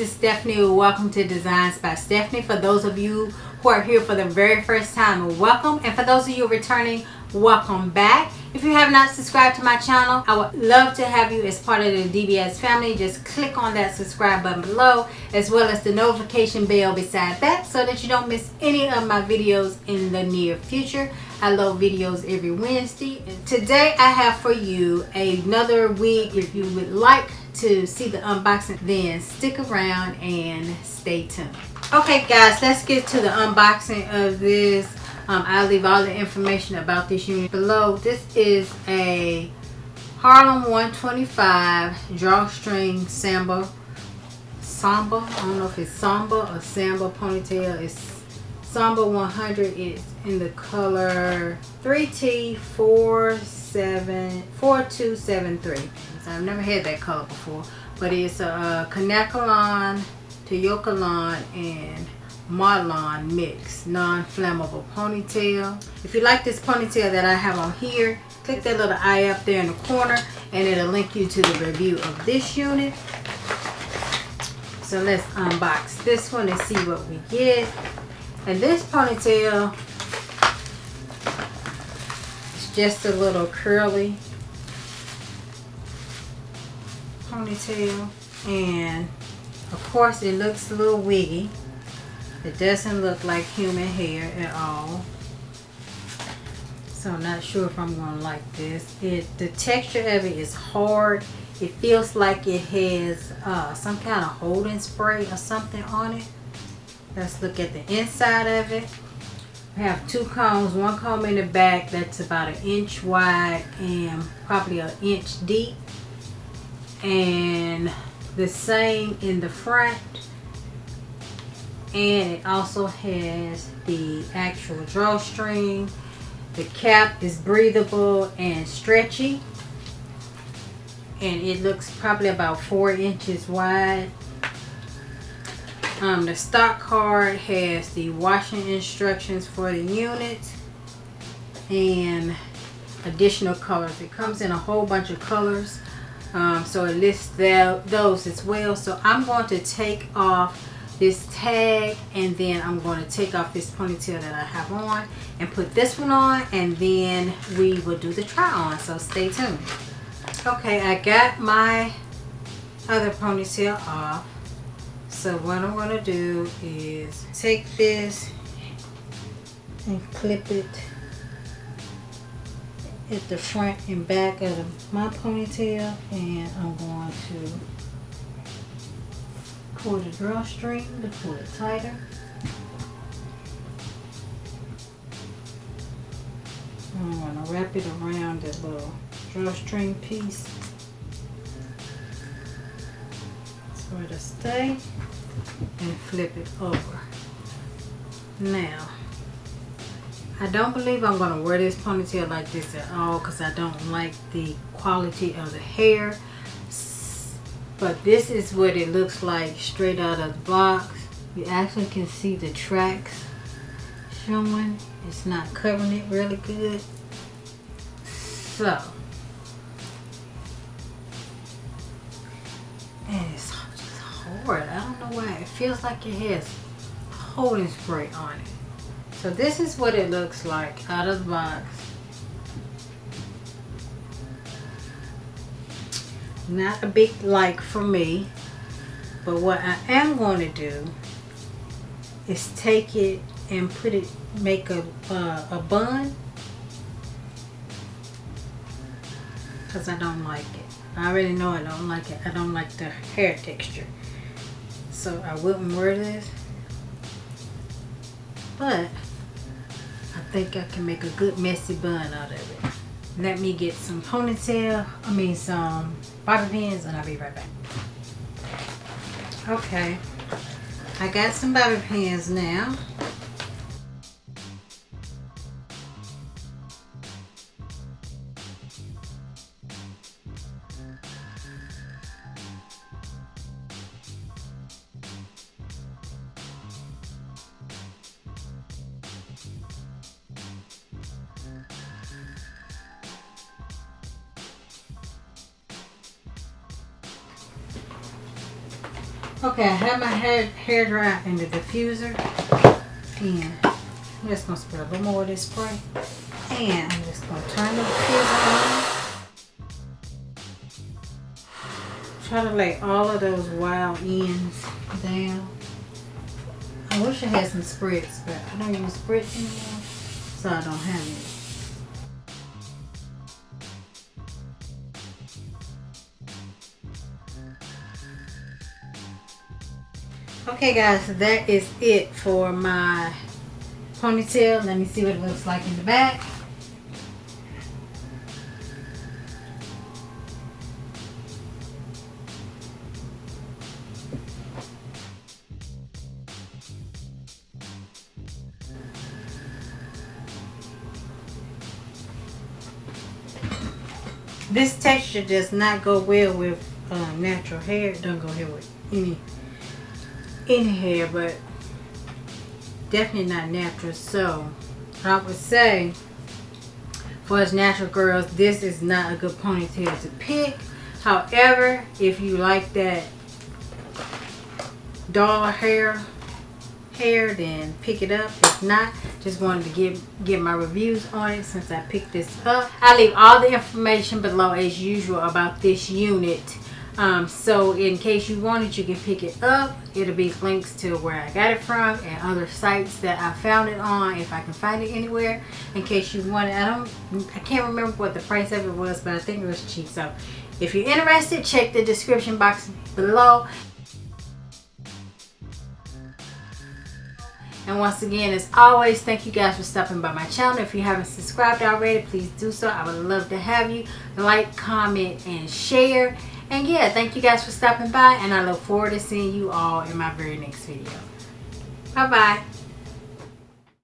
is Stephanie. Welcome to Designs by Stephanie. For those of you who are here for the very first time, welcome. And for those of you returning, welcome back. If you have not subscribed to my channel, I would love to have you as part of the DBS family. Just click on that subscribe button below, as well as the notification bell beside that, so that you don't miss any of my videos in the near future. I load videos every Wednesday. And today I have for you another wig. If you would like to see the unboxing, then stick around and stay tuned. Okay guys, let's get to the unboxing of this. I'll leave all the information about this unit below. This is a Harlem 125 drawstring Samba. I don't know if it's Samba or Samba ponytail. It's Samba 100. It's in the color 3T4273. I've never had that color before, but it's a Kanekalon, Toyokalon, and Marlon mix non-flammable ponytail. If you like this ponytail that I have on here, click that little eye up there in the corner and it'll link you to the review of this unit. So let's unbox this one and see what we get. And this ponytail is just a little curly ponytail, and of course it looks a little wiggy. It doesn't look like human hair at all, so I'm not sure if I'm gonna like this. The texture of it is hard. It feels like it has some kind of holding spray or something on it. Let's look at the inside of it. We have two combs. One comb in the back that's about 1 inch wide and probably 1 inch deep, and the same in the front. And it also has the actual drawstring. The cap is breathable and stretchy, and it looks probably about 4 inches wide. The stock card has the washing instructions for the unit and additional colors. It comes in a whole bunch of colors, so it lists those as well. So I'm going to take off this tag, and then I'm going to take off this ponytail that I have on and put this one on, and then we will do the try on, so stay tuned. Okay, I got my other ponytail off. So what I'm going to do is take this and clip it at the front and back of my ponytail, and I'm going to pull the drawstring to pull it tighter. I'm going to wrap it around the little drawstring piece so it'll stay, and flip it over. Now, I don't believe I'm going to wear this ponytail like this at all, because I don't like the quality of the hair. But this is what it looks like straight out of the box. You actually can see the tracks showing. It's not covering it really good. So, and it's just hard. I don't know why. It feels like it has holding spray on it. So this is what it looks like out of the box. Not a big like for me, but what I am going to do is take it and make a bun, because I don't like it. I already know I don't like it. I don't like the hair texture, so I wouldn't wear this, but I think I can make a good messy bun out of it. Let me get some some bobby pins, and I'll be right back. Okay, I got some bobby pins now. Okay, I have my hair dry in the diffuser, and I'm just gonna spray a little more of this spray, and I'm just gonna turn the diffuser on. Try to lay all of those wild ends down. I wish I had some spritz, but I don't use spritz anymore, so I don't have it. Okay guys, so that is it for my ponytail. Let me see what it looks like in the back. This texture does not go well with natural hair. It don't go here with any hair, but definitely not natural. So I would say for us natural girls, this is not a good ponytail to pick. However, if you like that doll hair, then pick it up. If not, just wanted to give my reviews on it since I picked this up. I leave all the information below as usual about this unit. So in case you want it, you can pick it up. It'll be links to where I got it from and other sites that I found it on, if I can find it anywhere, in case you want it. I can't remember what the price of it was, but I think it was cheap. So if you're interested, check the description box below. And once again, as always, thank you guys for stopping by my channel. If you haven't subscribed already, please do so. I would love to have you. Like, comment, and share. And yeah, thank you guys for stopping by, and I look forward to seeing you all in my very next video. Bye-bye.